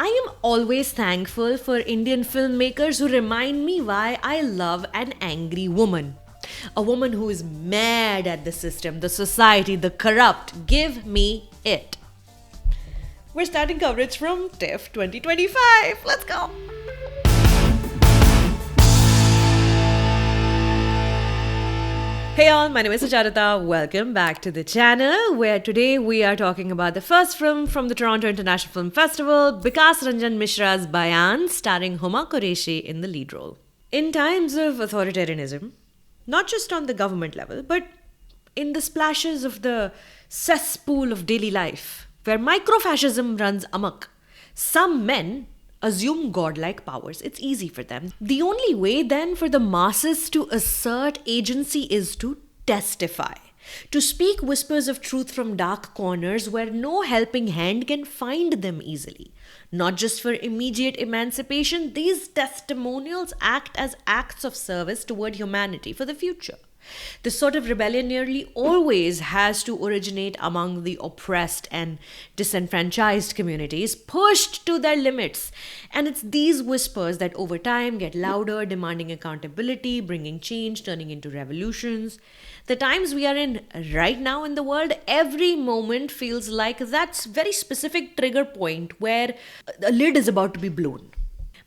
I am always thankful for Indian filmmakers who remind me why I love an angry woman. A woman who is mad at the system, the society, the corrupt. Give me it. We're starting coverage from TIFF 2025. Let's go. Hey all, my name is Sucharita. Welcome back to the channel where today we are talking about the first film from the Toronto International Film Festival, Bikas Ranjan Mishra's Bayan, starring Huma Qureshi in the lead role. In times of authoritarianism, not just on the government level, but in the splashes of the cesspool of daily life, where microfascism runs amok, some men assume godlike powers. It's easy for them. The only way then for the masses to assert agency is to testify, to speak whispers of truth from dark corners where no helping hand can find them easily. Not just for immediate emancipation, these testimonials act as acts of service toward humanity for the future. This sort of rebellion nearly always has to originate among the oppressed and disenfranchised communities, pushed to their limits. And it's these whispers that over time get louder, demanding accountability, bringing change, turning into revolutions. The times we are in right now in the world, every moment feels like that very specific trigger point where a lid is about to be blown.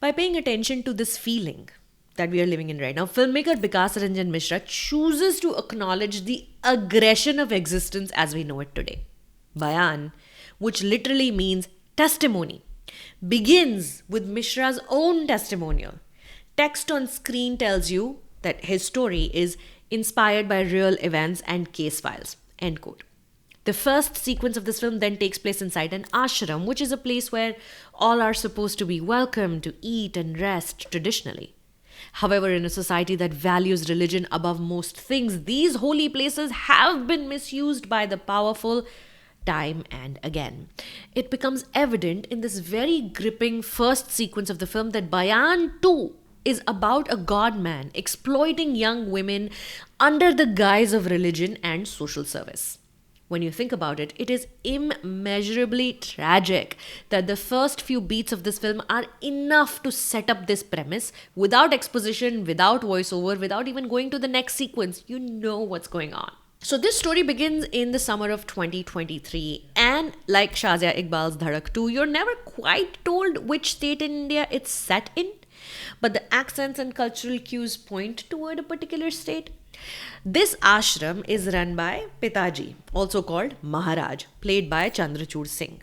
By paying attention to this feeling that we are living in right now, filmmaker Bikas Ranjan Mishra chooses to acknowledge the aggression of existence as we know it today. Bayan, which literally means testimony, begins with Mishra's own testimonial. Text on screen tells you that his story is inspired by real events and case files. End quote. The first sequence of this film then takes place inside an ashram, which is a place where all are supposed to be welcome to eat and rest traditionally. However, in a society that values religion above most things, these holy places have been misused by the powerful time and again. It becomes evident in this very gripping first sequence of the film that Bayan too is about a godman exploiting young women under the guise of religion and social service. When you think about it, it is immeasurably tragic that the first few beats of this film are enough to set up this premise without exposition, without voiceover, without even going to the next sequence. You know what's going on. So this story begins in the summer of 2023, and like Shazia Iqbal's Dhadak 2, you're never quite told which state in India it's set in, but the accents and cultural cues point toward a particular state. This ashram is run by Pitaji, also called Maharaj, played by Chandrachud Singh.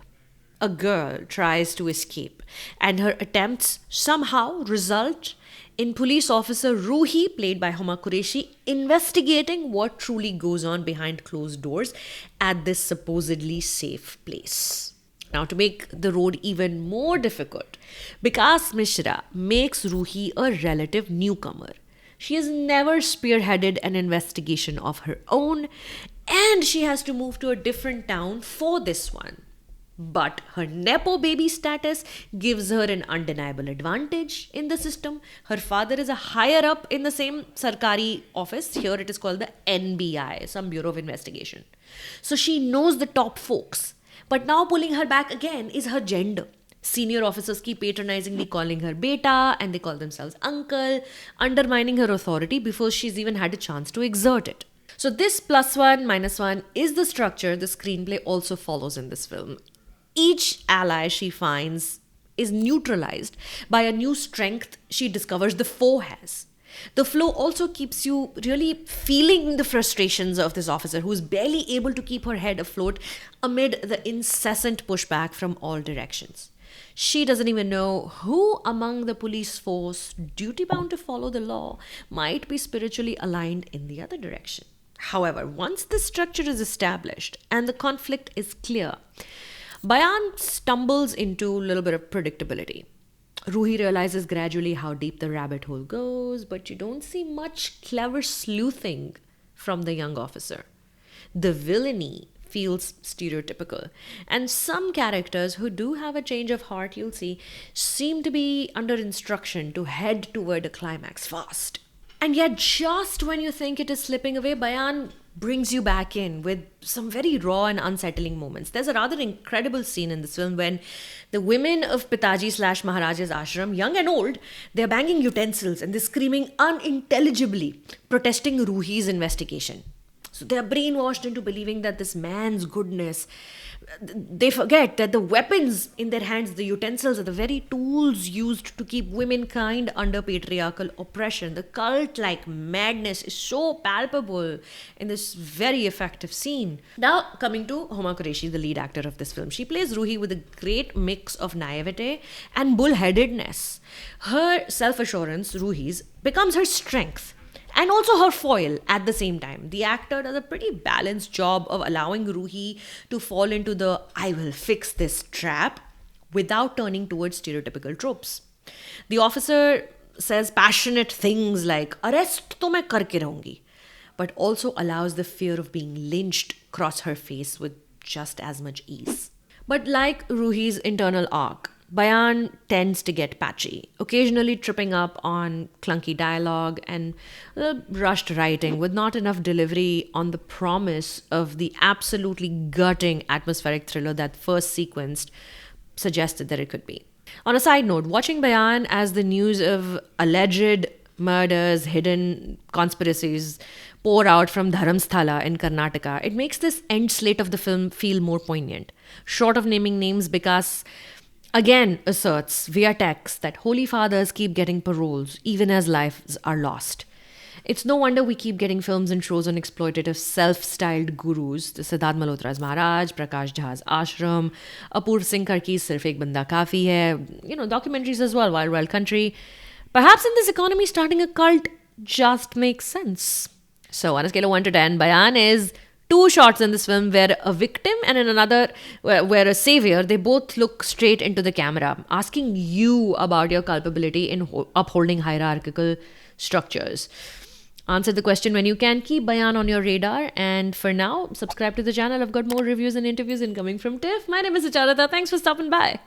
A girl tries to escape, and her attempts somehow result in police officer Ruhi, played by Huma Qureshi, investigating what truly goes on behind closed doors at this supposedly safe place. Now, to make the road even more difficult, Bikas Mishra makes Ruhi a relative newcomer. She has never spearheaded an investigation of her own, and she has to move to a different town for this one. But her Nepo baby status gives her an undeniable advantage in the system. Her father is a higher up in the same Sarkari office. Here it is called the NBI, some Bureau of Investigation. So she knows the top folks. But now pulling her back again is her gender. Senior officers keep patronizingly calling her beta, and they call themselves uncle, undermining her authority before she's even had a chance to exert it. So this plus one, minus one is the structure the screenplay also follows in this film. Each ally she finds is neutralized by a new strength she discovers the foe has. The flow also keeps you really feeling the frustrations of this officer who is barely able to keep her head afloat amid the incessant pushback from all directions. She doesn't even know who among the police force, duty bound to follow the law, might be spiritually aligned in the other direction. However, once the structure is established and the conflict is clear, Bayan stumbles into a little bit of predictability. Ruhi realizes gradually how deep the rabbit hole goes, but you don't see much clever sleuthing from the young officer. The villainy feels stereotypical, and some characters who do have a change of heart, you'll see, seem to be under instruction to head toward a climax fast. And yet, just when you think it is slipping away, Bayan brings you back in with some very raw and unsettling moments. There's a rather incredible scene in this film when the women of Pitaji slash Maharaj's ashram, young and old, they're banging utensils and they're screaming unintelligibly, protesting Ruhi's investigation. So they are brainwashed into believing that this man's goodness. They forget that the weapons in their hands, the utensils, are the very tools used to keep womankind under patriarchal oppression. The cult like madness is so palpable in this very effective scene. Now, coming to Huma Qureshi, the lead actor of this film, she plays Ruhi with a great mix of naivete and bullheadedness. Her self assurance, Ruhi's, becomes her strength and also her foil at the same time. The actor does a pretty balanced job of allowing Ruhi to fall into the I will fix this trap without turning towards stereotypical tropes. The officer says passionate things like arrest to main karke rahungi, but also allows the fear of being lynched cross her face with just as much ease. But like Ruhi's internal arc, Bayan tends to get patchy, occasionally tripping up on clunky dialogue and rushed writing with not enough delivery on the promise of the absolutely gutting atmospheric thriller that first sequenced suggested that it could be. On a side note, watching Bayan as the news of alleged murders, hidden conspiracies pour out from Dharamsthala in Karnataka, it makes this end slate of the film feel more poignant. Short of naming names, Vikas again asserts via text that holy fathers keep getting paroles even as lives are lost. It's no wonder we keep getting films and shows on exploitative self-styled gurus, the Siddharth Malhotra's Maharaj, Prakash Jha's Ashram, Apoorv Singh Karki's Sirf Ek Banda Kafi Hai, documentaries as well, Wild Wild Country. Perhaps in this economy, starting a cult just makes sense. So on a scale of 1 to 10, Bayan is two shots in this film where a victim and in another where a savior, they both look straight into the camera, asking you about your culpability in upholding hierarchical structures. Answer the question when you can. Keep Bayan on your radar. And for now, subscribe to the channel. I've got more reviews and interviews incoming from TIFF. My name is Sucharita. Thanks for stopping by.